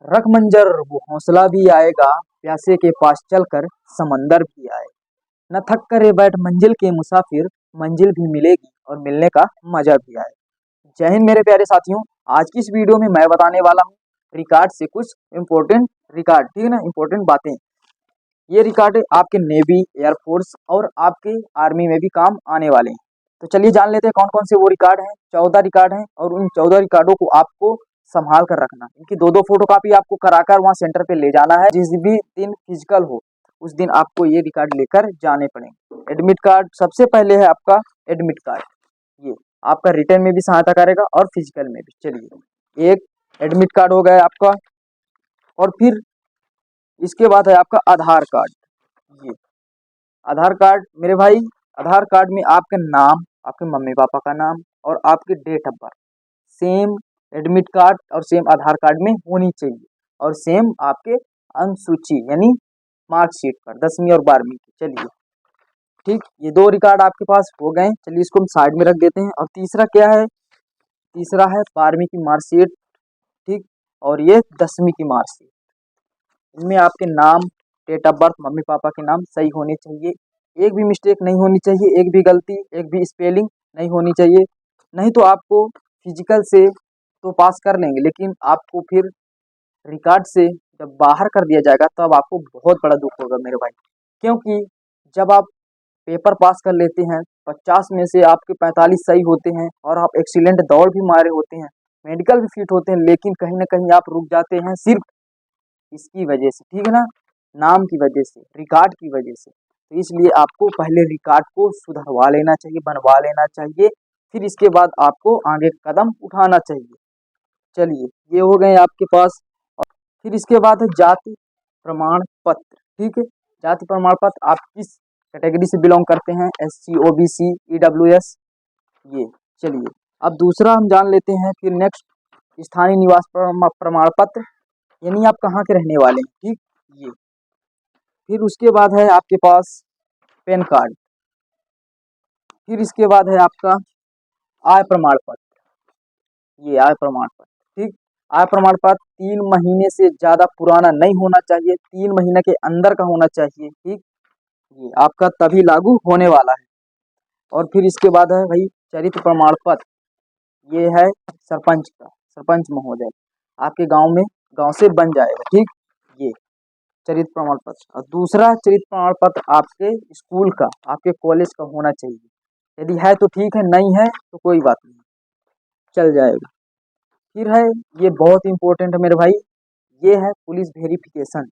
रख मंजर वो हौसला भी आएगा, प्यासे के पास चलकर समंदर भी आए। न थक करे बैठ मंजिल के मुसाफिर, मंजिल भी मिलेगी और मिलने का मजा भी आए। जय हिंद मेरे प्यारे साथियों। आज की इस वीडियो में मैं बताने वाला हूँ रिकॉर्ड से कुछ इम्पोर्टेंट रिकॉर्ड, ठीक है ना, इम्पोर्टेंट बातें। ये रिकॉर्ड आपके नेवी, एयरफोर्स और आपके आर्मी में भी काम आने वाले हैं। तो चलिए जान लेते हैं कौन कौन से वो रिकॉर्ड हैं। 14 रिकॉर्ड हैं और उन 14 रिकॉर्डों को आपको संभाल कर रखना। इनकी दो दो फोटो कापी आपको कराकर वहाँ सेंटर पे ले जाना है। जिस भी दिन फिजिकल हो उस दिन आपको ये रिकॉर्ड लेकर जाने पड़ेंगे। एडमिट कार्ड सबसे पहले है आपका एडमिट कार्ड। ये आपका रिटर्न में भी सहायता करेगा और फिजिकल में भी। चलिए, एक एडमिट कार्ड हो गया आपका। और फिर इसके बाद है आपका आधार कार्ड। ये आधार कार्ड मेरे भाई, आधार कार्ड में आपका नाम, आपके मम्मी पापा का नाम और आपके date of birth same admit card और सेम आधार कार्ड में होनी चाहिए। और सेम आपके अनुसूची यानी मार्कशीट पर 10वीं और 12वीं की। चलिए ठीक, ये दो रिकॉर्ड आपके पास हो गए। चलिए इसको हम साइड में रख देते हैं। और तीसरा क्या है? तीसरा है 12वीं की मार्कशीट, ठीक, और ये 10वीं की मार्कशीट। इनमें आपके नाम, date of birth, mummy papa के नाम सही होने चाहिए। एक भी मिस्टेक नहीं होनी चाहिए, एक भी गलती, एक भी स्पेलिंग नहीं होनी चाहिए। नहीं तो आपको फिजिकल से तो पास कर लेंगे, लेकिन आपको फिर रिकॉर्ड से जब बाहर कर दिया जाएगा तब आपको बहुत बड़ा दुख होगा मेरे भाई। क्योंकि जब आप पेपर पास कर लेते हैं, 50 में से आपके 45 सही होते हैं और आप एक्सीलेंट दौड़ भी मारे होते हैं, मेडिकल भी फिट होते हैं, लेकिन कहीं ना कहीं आप रुक जाते हैं सिर्फ इसकी वजह से, ठीक है ना, नाम की वजह से, रिकॉर्ड की वजह से। तो इसलिए आपको पहले रिकॉर्ड को सुधरवा लेना चाहिए, बनवा लेना चाहिए, फिर इसके बाद आपको आगे कदम उठाना चाहिए। चलिए ये हो गए आपके पास। और फिर इसके बाद है जाति प्रमाण पत्र, ठीक है। जाति प्रमाण पत्र आप किस कैटेगरी से बिलोंग करते हैं, SC, OBC, EWS, ये। चलिए अब दूसरा हम जान लेते हैं फिर नेक्स्ट, स्थानीय निवास प्रमाण पत्र, यानी आप कहाँ के रहने वाले हैं, ठीक, ये। फिर उसके बाद है आपके पास पैन कार्ड। फिर इसके बाद है आपका आय प्रमाण पत्र, ये आय प्रमाण पत्र, ठीक। आय प्रमाण पत्र 3 महीने से ज़्यादा पुराना नहीं होना चाहिए, 3 महीने के अंदर का होना चाहिए, ठीक। ये आपका तभी लागू होने वाला है। और फिर इसके बाद है भाई चरित्र प्रमाण पत्र, ये है सरपंच का, सरपंच महोदय आपके गांव में, गांव से बन जाएगा, ठीक। ये चरित्र प्रमाण पत्र। और दूसरा चरित्र प्रमाण पत्र आपके स्कूल का, आपके कॉलेज का होना चाहिए। यदि है तो ठीक है, नहीं है तो कोई बात नहीं, चल जाएगा। फिर है, ये बहुत इंपॉर्टेंट है मेरे भाई, ये है पुलिस वेरिफिकेशन।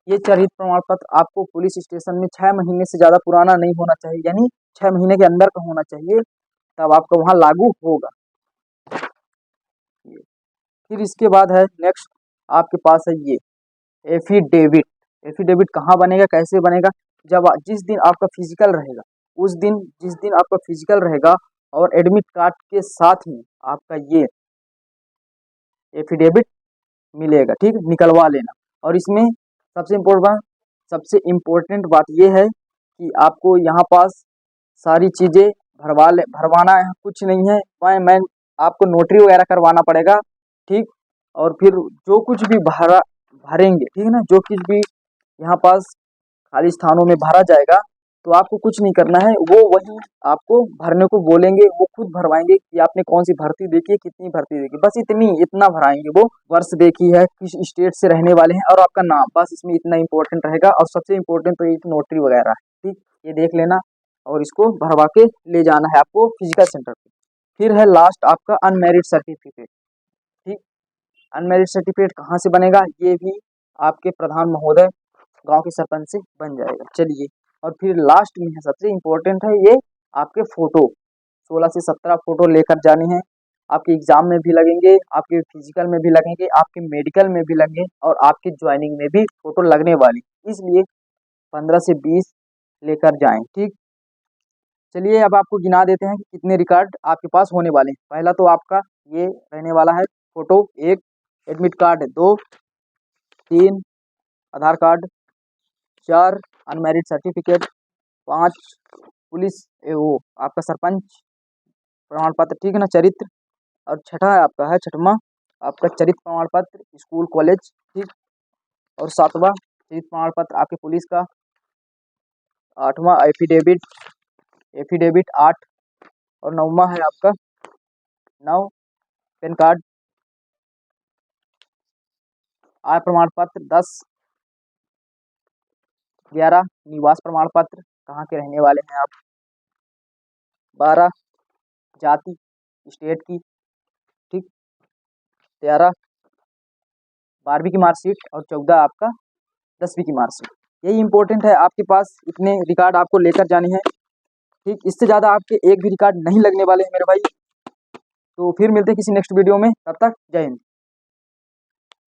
ये चरित्र प्रमाण पत्र आपको पुलिस स्टेशन में 6 महीने से ज़्यादा पुराना नहीं होना चाहिए, यानी 6 महीने के अंदर का होना चाहिए, तब आपका वहाँ लागू होगा। फिर इसके बाद है नेक्स्ट आपके पास है ये एफिडेविट। एफिडेविट कहाँ बनेगा, कैसे बनेगा? जब जिस दिन आपका फिजिकल रहेगा, उस दिन, जिस दिन आपका फिजिकल रहेगा और एडमिट कार्ड के साथ में आपका ये एफिडेविट मिलेगा, ठीक, निकलवा लेना। और इसमें सबसे इम्पोर्टेंट बात ये है कि आपको यहाँ पास सारी चीज़ें भरवाना है, कुछ नहीं है। मैं आपको नोटरी वगैरह करवाना पड़ेगा, ठीक। और फिर जो कुछ भी भरेंगे, ठीक है ना, जो कुछ भी यहाँ पास खाली स्थानों में भरा जाएगा, तो आपको कुछ नहीं करना है, वो वही आपको भरने को बोलेंगे, वो खुद भरवाएंगे कि आपने कौन सी भर्ती देखी है, कितनी भर्ती देखी, बस इतना भराएंगे। वो वर्ष देखी है, किस स्टेट से रहने वाले हैं और आपका नाम, बस इसमें इतना इंपॉर्टेंट रहेगा। और सबसे इम्पोर्टेंट तो एक नोटरी वगैरह है, ठीक, ये देख लेना और इसको भरवा के ले जाना है आपको फिजिकल सेंटर पे। फिर है लास्ट आपका अनमेरिड सर्टिफिकेट, ठीक। अनमेरिड सर्टिफिकेट कहाँ से बनेगा? ये भी आपके प्रधान महोदय गांव के सरपंच से बन जाएगा। चलिए, और फिर लास्ट में है सबसे इम्पोर्टेंट है ये आपके फोटो, 16 से 17 फोटो लेकर जाने हैं। आपके एग्जाम में भी लगेंगे, आपके फिजिकल में भी लगेंगे, आपके मेडिकल में भी लगेंगे और आपके ज्वाइनिंग में भी फोटो लगने वाली, इसलिए 15 से 20 लेकर जाएं, ठीक। चलिए अब आपको गिना देते हैं कि कितने रिकॉर्ड आपके पास होने वाले हैं। पहला तो आपका ये रहने वाला है फोटो 1, एडमिट कार्ड 2, 3 आधार कार्ड, 4 अनमैरिड सर्टिफिकेट, 5 पुलिस वो आपका सरपंच प्रमाण पत्र, ठीक है ना, चरित्र। और छठा है आपका है छठवां आपका चरित्र प्रमाण पत्र, स्कूल कॉलेज, ठीक। और 7वां चरित्र प्रमाण पत्र आपके पुलिस का। 8वां एफिडेविट, एफिडेविट 8। और 9वां है आपका 9 पैन कार्ड। आय प्रमाण पत्र 10। 11 निवास प्रमाण पत्र, कहाँ के रहने वाले हैं आप। 12 जाति स्टेट की, ठीक। 13 12वीं की मार्कशीट और 14 आपका 10वीं की मार्कशीट। यही इंपॉर्टेंट है, आपके पास इतने रिकॉर्ड आपको लेकर जाने हैं, ठीक। इससे ज़्यादा आपके एक भी रिकॉर्ड नहीं लगने वाले हैं मेरे भाई। तो फिर मिलते हैं किसी नेक्स्ट वीडियो में, तब तक जय हिंद।